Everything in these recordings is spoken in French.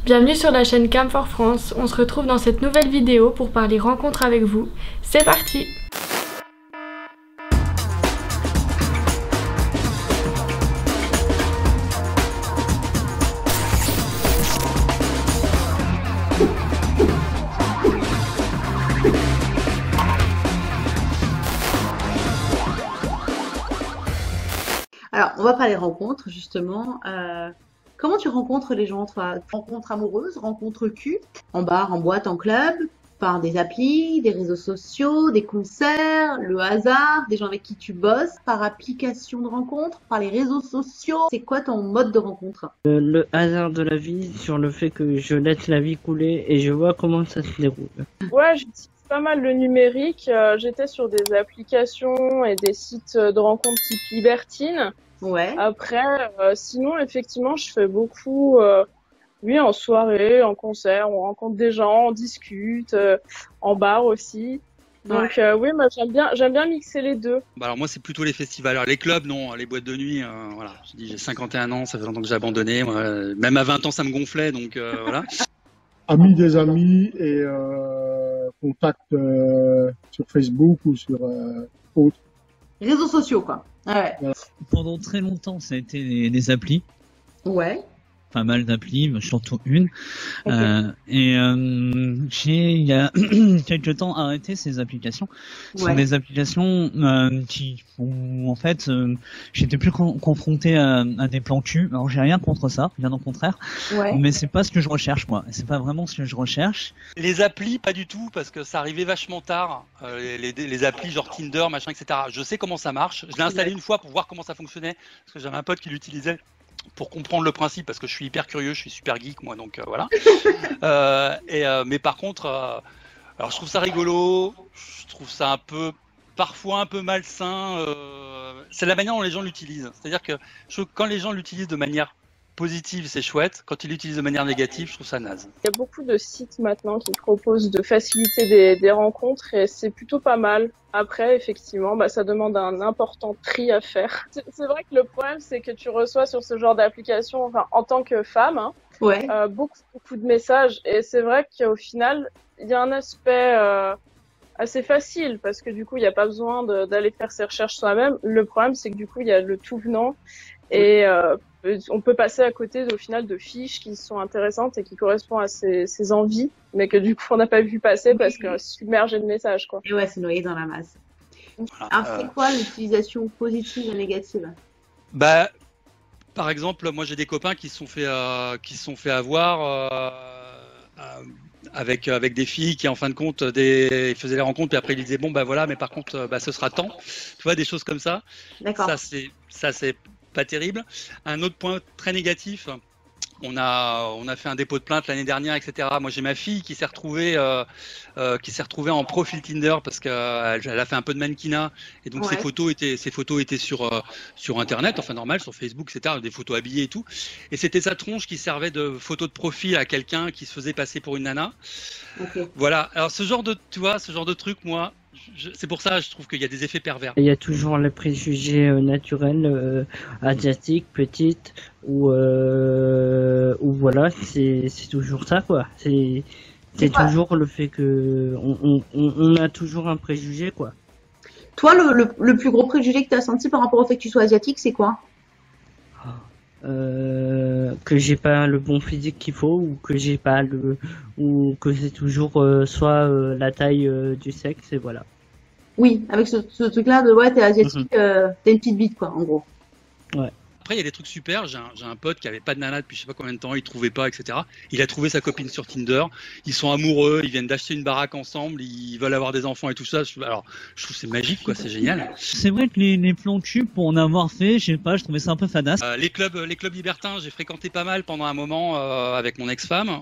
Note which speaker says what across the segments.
Speaker 1: Bienvenue sur la chaîne Cam for France. On se retrouve dans cette nouvelle vidéo pour parler rencontre avec vous. C'est parti!
Speaker 2: Alors, on va parler rencontres, justement. Comment tu rencontres les gens, toi? Rencontres amoureuses, rencontres cul, en bar, en boîte, en club, par des applis, des réseaux sociaux, des concerts, le hasard, des gens avec qui tu bosses, par application de rencontre, par les réseaux sociaux. C'est quoi ton mode de rencontre?
Speaker 3: Le hasard de la vie, sur le fait que je laisse la vie couler et je vois comment ça se déroule.
Speaker 4: Ouais, j'utilise pas mal le numérique. J'étais sur des applications et des sites de rencontres type Libertine.
Speaker 2: Ouais.
Speaker 4: Après, sinon, effectivement, je fais beaucoup, oui, en soirée, en concert, on rencontre des gens, on discute, en bar aussi. Donc, oui, moi, j'aime bien mixer les deux.
Speaker 5: Bah alors moi c'est plutôt les festivals. Alors les clubs non, les boîtes de nuit, voilà. Je dis j'ai 51 ans, ça fait longtemps que j'ai abandonné. Moi, même à 20 ans ça me gonflait, donc voilà.
Speaker 6: Amis des amis et contact sur Facebook ou sur autre.
Speaker 2: Réseaux sociaux, quoi. Ouais.
Speaker 3: Pendant très longtemps, ça a été des applis,
Speaker 2: Ouais.
Speaker 3: pas mal d'applis, mais surtout une.
Speaker 2: Ok.
Speaker 3: J'ai, il y a quelques temps, arrêté ces applications. Ce sont
Speaker 2: Ouais.
Speaker 3: des applications où, en fait, j'étais plus confronté à des plans cul. Alors, j'ai rien contre ça, bien au contraire.
Speaker 2: Ouais.
Speaker 3: Mais c'est pas ce que je recherche, quoi. C'est pas vraiment ce que je recherche.
Speaker 5: Les applis pas du tout parce que ça arrivait vachement tard. Les applis genre Tinder, machin, etc. Je sais comment ça marche. Je l'ai installé une fois pour voir comment ça fonctionnait parce que j'avais un pote qui l'utilisait pour comprendre le principe parce que je suis hyper curieux, je suis super geek moi, donc voilà. Mais par contre, alors je trouve ça rigolo, je trouve ça parfois un peu malsain. C'est la manière dont les gens l'utilisent. C'est-à-dire que quand les gens l'utilisent de manière positive, c'est chouette. Quand ils l'utilisent de manière négative, je trouve ça naze.
Speaker 4: Il y a beaucoup de sites maintenant qui proposent de faciliter des rencontres et c'est plutôt pas mal. Après, effectivement, ça demande un important tri à faire. C'est vrai que le problème, c'est que tu reçois sur ce genre d'application, enfin, en tant que femme, hein,
Speaker 2: Ouais.
Speaker 4: beaucoup de messages et c'est vrai qu'au final, il y a un aspect assez facile parce que du coup, il n'y a pas besoin d'aller faire ses recherches soi-même. Le problème, c'est que du coup, il y a le tout venant et on peut passer à côté au final de fiches qui sont intéressantes et qui correspondent à ses envies, mais que du coup on n'a pas vu passer parce que submergé de messages, quoi.
Speaker 2: Et ouais, c'est noyé dans la masse.
Speaker 5: Voilà.
Speaker 2: Alors, c'est quoi l'utilisation positive et négative?
Speaker 5: Bah, par exemple, moi j'ai des copains qui se sont fait avoir avec des filles qui en fin de compte ils faisaient les rencontres puis après ils disaient bon bah voilà mais par contre ce sera tant. Tu vois des choses comme ça.
Speaker 2: D'accord.
Speaker 5: Ça c'est pas terrible. Un autre point très négatif. On a fait un dépôt de plainte l'année dernière, etc. Moi, j'ai ma fille qui s'est retrouvée en profil Tinder parce qu'elle a fait un peu de mannequinat et donc
Speaker 2: Ouais.
Speaker 5: ses photos étaient sur Internet, enfin normal, sur Facebook, etc. Des photos habillées et tout. Et c'était sa tronche qui servait de photo de profil à quelqu'un qui se faisait passer pour une nana.
Speaker 2: Ok.
Speaker 5: Voilà. Alors ce genre de truc, moi, c'est pour ça, je trouve qu'il y a des effets pervers.
Speaker 3: Il y a toujours les préjugés naturels, asiatiques, petites, ou voilà, c'est toujours ça, quoi. C'est
Speaker 2: quoi
Speaker 3: toujours le fait que on a toujours un préjugé, quoi.
Speaker 2: Toi, le plus gros préjugé que tu as senti par rapport au fait que tu sois asiatique, c'est quoi?
Speaker 3: Que j'ai pas le bon physique qu'il faut, ou que j'ai pas ou que c'est toujours soit la taille du sexe, et voilà.
Speaker 2: Oui, avec ce truc-là de ouais, t'es asiatique, t'as une petite bite, quoi, en gros.
Speaker 3: Ouais.
Speaker 5: Après, il y a des trucs super. J'ai un pote qui avait pas de nana depuis je sais pas combien de temps, il trouvait pas, etc. Il a trouvé sa copine sur Tinder. Ils sont amoureux, ils viennent d'acheter une baraque ensemble, ils veulent avoir des enfants et tout ça. Alors, je trouve que c'est magique, quoi, c'est génial.
Speaker 3: C'est vrai que les plans cul, pour en avoir fait, je sais pas, je trouvais ça un peu fadasse.
Speaker 5: Les clubs libertins, j'ai fréquenté pas mal pendant un moment avec mon ex-femme.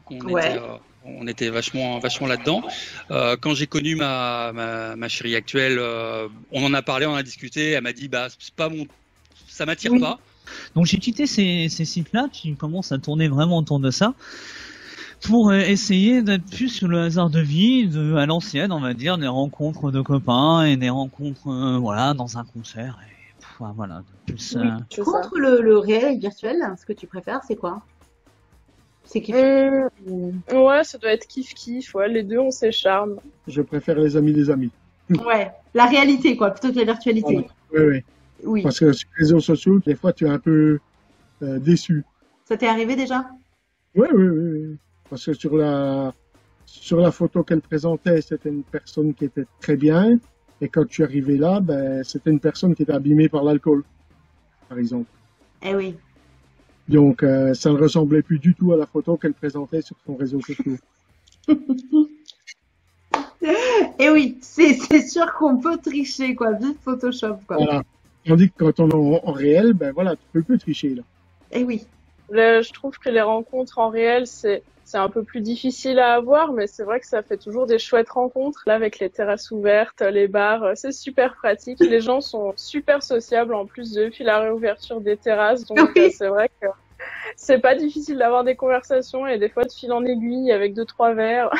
Speaker 5: On était vachement là-dedans. Quand j'ai connu ma chérie actuelle, on en a parlé, on en a discuté. Elle m'a dit c'est pas ça m'attire pas.
Speaker 3: Donc j'ai quitté ces sites-là qui commencent à tourner vraiment autour de ça pour essayer d'être plus sur le hasard de vie, à l'ancienne, on va dire, des rencontres de copains et des rencontres voilà, dans un concert. Et, voilà, plus,
Speaker 2: Contre le réel et le virtuel, ce que tu préfères, c'est quoi? C'est kiff.
Speaker 4: Ouais, ça doit être kiff-kiff. Ouais, les deux ont ses charmes.
Speaker 6: Je préfère les amis des amis.
Speaker 2: Ouais, la réalité, quoi, plutôt que la virtualité.
Speaker 6: Voilà. Oui, oui.
Speaker 2: Oui.
Speaker 6: Parce que sur les réseaux sociaux, des fois, tu es un peu déçu.
Speaker 2: Ça t'est arrivé déjà?
Speaker 6: Oui, oui, oui, oui. Parce que sur la photo qu'elle présentait, c'était une personne qui était très bien. Et quand tu es arrivé là, ben, c'était une personne qui était abîmée par l'alcool, par exemple.
Speaker 2: Eh oui.
Speaker 6: Donc, ça ne ressemblait plus du tout à la photo qu'elle présentait sur son réseau social.
Speaker 2: Eh oui, c'est sûr qu'on peut tricher, quoi. Vive Photoshop, quoi.
Speaker 6: Voilà. Tandis que quand on est en réel, ben voilà, tu peux plus tricher, là.
Speaker 2: Eh oui.
Speaker 4: Je trouve que les rencontres en réel, c'est un peu plus difficile à avoir, mais c'est vrai que ça fait toujours des chouettes rencontres. Là, avec les terrasses ouvertes, les bars, c'est super pratique. Les gens sont super sociables en plus depuis la réouverture des terrasses. Donc,
Speaker 2: Oui.
Speaker 4: c'est vrai que c'est pas difficile d'avoir des conversations et des fois de fil en aiguille avec 2-3 verres.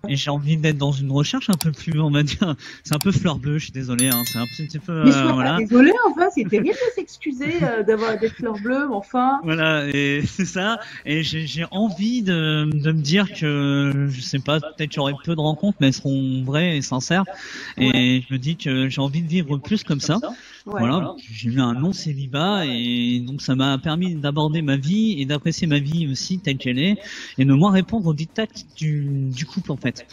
Speaker 3: Et j'ai envie d'être dans une recherche un peu plus, on va dire, c'est un peu fleur bleue, je suis désolé, hein, c'est un petit peu,
Speaker 2: Mais sois
Speaker 3: voilà.
Speaker 2: pas désolé, enfin, c'est terrible de s'excuser d'avoir des fleurs bleues, mais enfin.
Speaker 3: Voilà, et c'est ça. Et j'ai envie de me dire que, je sais pas, peut-être qu'il y aurait peu de rencontres, mais elles seront vraies et sincères. Et je me dis que j'ai envie de vivre plus comme ça.
Speaker 2: Ouais.
Speaker 3: Voilà, j'ai eu un long célibat et donc ça m'a permis d'aborder ma vie et d'apprécier ma vie aussi telle qu'elle est et de moins répondre aux diktats du couple en fait.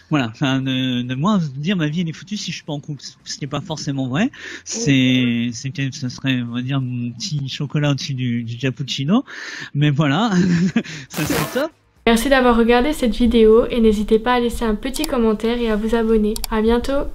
Speaker 3: Voilà, enfin de moins dire ma vie elle est foutue si je suis pas en couple, ce qui n'est pas forcément vrai. C'est que ce serait on va dire mon petit chocolat au-dessus du cappuccino, mais voilà, ça serait top.
Speaker 1: Merci d'avoir regardé cette vidéo et n'hésitez pas à laisser un petit commentaire et à vous abonner. À bientôt!